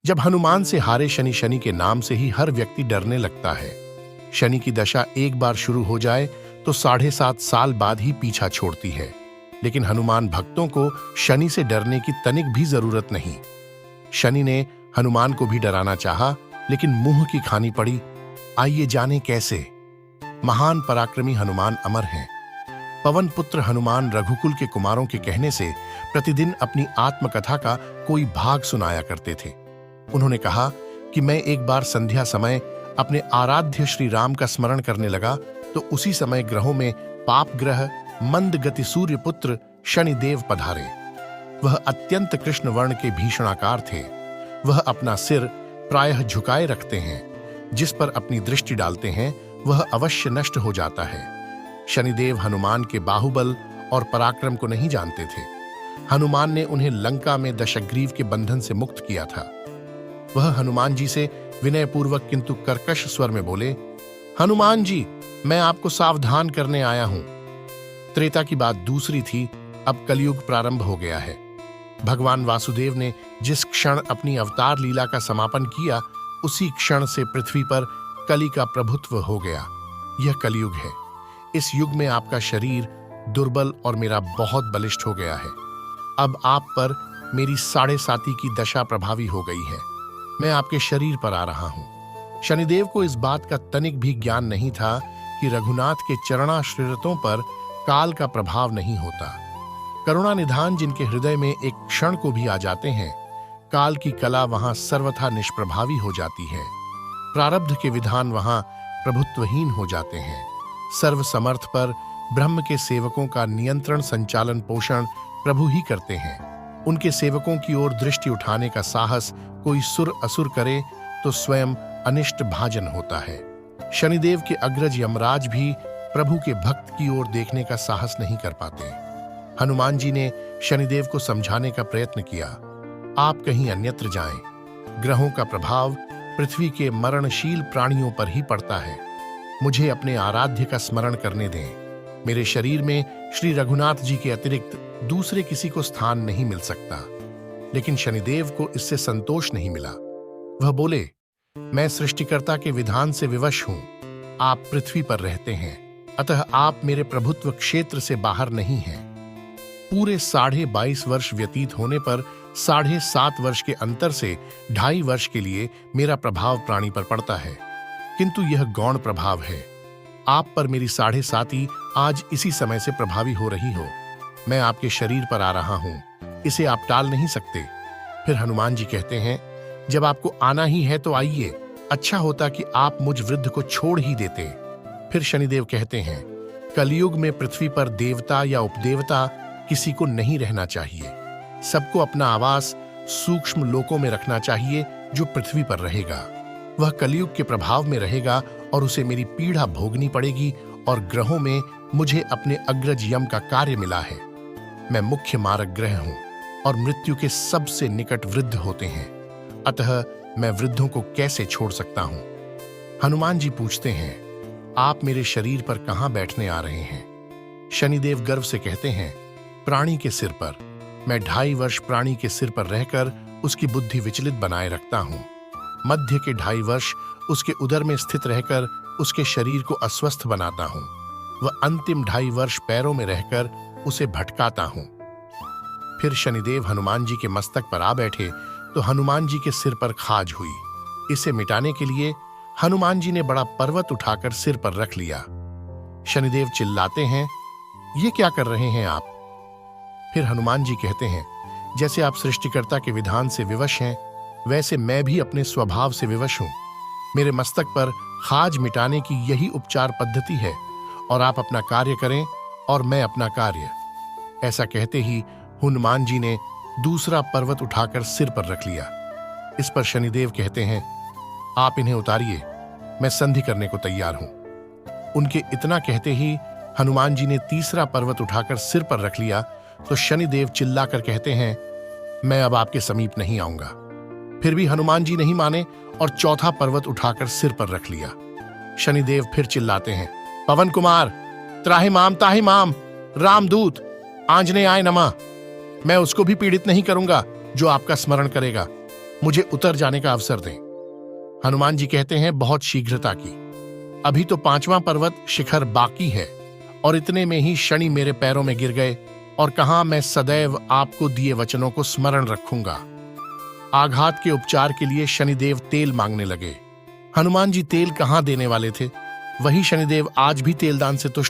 जब हनुमान से हारे शनि, शनि के नाम से ही हर व्यक्ति डरने लगता है। शनि की दशा एक बार शुरू हो जाए तो 7.5 साल बाद ही पीछा छोड़ती है। लेकिन हनुमान भक्तों को शनि से डरने की तनिक भी जरूरत नहीं। शनि ने हनुमान को भी डराना चाहा, लेकिन मुंह की खानी पड़ी। आइए जाने कैसे। महान पराक्रमी हनुमान अमर हैं। पवन पुत्र हनुमान रघुकुल के कुमारों के कहने से प्रतिदिन अपनी आत्मकथा का कोई भाग सुनाया करते थे। उन्होंने कहा कि मैं एक बार संध्या समय अपने आराध्य श्री राम का स्मरण करने लगा तो उसी समय ग्रहों में पाप ग्रह मंद गति सूर्य पुत्र शनिदेव पधारे। वह अत्यंत कृष्ण वर्ण के भीषणाकार थे। वह अपना सिर प्रायः झुकाए रखते हैं। जिस पर अपनी दृष्टि डालते हैं वह अवश्य नष्ट हो जाता है। शनिदेव हनुमान के बाहुबल और पराक्रम को नहीं जानते थे। हनुमान ने उन्हें लंका में दशग्रीव के बंधन से मुक्त किया था। वह हनुमान जी से विनयपूर्वक किंतु कर्कश स्वर में बोले, हनुमान जी, मैं आपको सावधान करने आया हूं। त्रेता की बात दूसरी थी, अब कलयुग प्रारंभ हो गया है। भगवान वासुदेव ने जिस क्षण अपनी अवतार लीला का समापन किया, उसी क्षण से पृथ्वी पर कली का प्रभुत्व हो गया। यह कलयुग है। इस युग में आपका शरीर दुर्बल और मेरा बहुत बलिष्ठ हो गया है। अब आप पर मेरी 7.5 की दशा प्रभावी हो गई है। मैं आपके शरीर पर आ रहा हूं। शनिदेव को इस बात का तनिक भी ज्ञान नहीं था कि रघुनाथ के चरणाश्रितों पर काल का प्रभाव नहीं होता। करुणा निधान जिनके हृदय में एक क्षण को भी आ जाते हैं, काल की कला वहां सर्वथा निष्प्रभावी हो जाती है। प्रारब्ध के विधान वहां प्रभुत्वहीन हो जाते हैं। सर्व समर्थ पर ब्रह्म के सेवकों का नियंत्रण, संचालन, पोषण प्रभु ही करते हैं। उनके सेवकों की ओर दृष्टि उठाने का साहस कोई सुर असुर करे तो स्वयं अनिष्ट भाजन होता है। शनिदेव के अग्रज यमराज भी प्रभु के भक्त की ओर देखने का साहस नहीं कर पाते। हनुमान जी ने शनिदेव को समझाने का प्रयत्न किया, आप कहीं अन्यत्र जाएं। ग्रहों का प्रभाव पृथ्वी के मरणशील प्राणियों पर ही पड़ता है। मुझे अपने आराध्य का स्मरण करने दें। मेरे शरीर में श्री रघुनाथ जी के अतिरिक्त दूसरे किसी को स्थान नहीं मिल सकता। लेकिन शनिदेव को इससे संतोष नहीं मिला। वह बोले, मैं सृष्टिकर्ता के विधान से विवश हूं। आप पृथ्वी पर रहते हैं, अतः आप मेरे प्रभुत्व क्षेत्र से बाहर नहीं हैं। पूरे 22.5 वर्ष व्यतीत होने पर 7.5 वर्ष के अंतर से 2.5 वर्ष के लिए मेरा प्रभाव प्राणी पर पड़ता है, किंतु यह गौण प्रभाव है। आप पर मेरी 7.5 आज इसी समय से प्रभावी हो रही हो। मैं आपके शरीर पर आ रहा हूं, इसे आप टाल नहीं सकते। फिर हनुमान जी कहते हैं, जब आपको आना ही है तो आइए। अच्छा होता कि आप मुझ वृद्ध को छोड़ ही देते। फिर शनिदेव कहते हैं, कलयुग में पृथ्वी पर देवता या उपदेवता किसी को नहीं रहना चाहिए। सबको अपना आवास सूक्ष्म लोकों में रखना चाहिए। जो पृथ्वी पर रहेगा वह कलयुग के प्रभाव में रहेगा और उसे मेरी पीड़ा भोगनी पड़ेगी। और ग्रहों में मुझे अपने अग्रज यम का कार्य मिला है। मैं मुख्य मारक ग्रह हूं और मृत्यु के सबसे निकट वृद्ध होते हैं, अतः मैं वृद्धों को कैसे छोड़ सकता हूं। हनुमान जी पूछते हैं, आप मेरे शरीर पर कहां बैठने आ रहे हैं। शनिदेव गर्व से कहते हैं, प्राणी के सिर पर। मैं 2.5 वर्ष प्राणी के सिर पर रहकर उसकी बुद्धि विचलित बनाए रखता हूं। मध्य के 2.5 वर्ष उसके उदर में स्थित रहकर उसके शरीर को अस्वस्थ बनाता हूं। वह अंतिम 2.5 वर्ष पैरों में रहकर उसे भटकाता हूं। फिर शनिदेव हनुमान जी के मस्तक पर आ बैठे तो हनुमान जी के सिर पर खाज हुई। इसे मिटाने के लिए हनुमान जी ने बड़ा पर्वत उठाकर सिर पर रख लिया। शनिदेव चिल्लाते हैं, ये क्या कर रहे हैं आप। फिर हनुमान जी कहते हैं, जैसे आप सृष्टिकर्ता के विधान से विवश हैं, वैसे मैं भी अपने स्वभाव से विवश हूं। मेरे मस्तक पर खाज मिटाने की यही उपचार पद्धति है, और आप अपना कार्य करें और मैं अपना कार्य। ऐसा कहते ही हनुमान जी ने दूसरा पर्वत उठाकर सिर पर रख लिया। इस पर शनिदेव कहते हैं, आप इन्हें उतारिए, मैं संधि करने को तैयार हूं। उनके इतना कहते ही हनुमान जी ने तीसरा पर्वत उठाकर सिर पर रख लिया तो शनिदेव चिल्लाकर कहते हैं, मैं अब आपके समीप नहीं आऊंगा। फिर भी हनुमान जी नहीं माने और चौथा पर्वत उठाकर सिर पर रख लिया। शनिदेव फिर चिल्लाते हैं, पवन कुमार, त्राहि माम, रामदूत, आंजनेयाय नमः। मैं उसको भी पीड़ित नहीं करूंगा जो आपका स्मरण करेगा। मुझे उतर जाने का अवसर दें। हनुमान जी कहते हैं, बहुत शीघ्रता की, अभी तो 5वां पर्वत शिखर बाकी है। और इतने में ही शनि मेरे पैरों में गिर गए और कहा, मैं सदैव आपको दिए वचनों को स्मरण रखूंगा। आघात के उपचार के लिए शनिदेव तेल मांगने लगे। हनुमान जी तेल कहां देने वाले थे? वही शनिदेव आज भी तेलदान से तुष्ट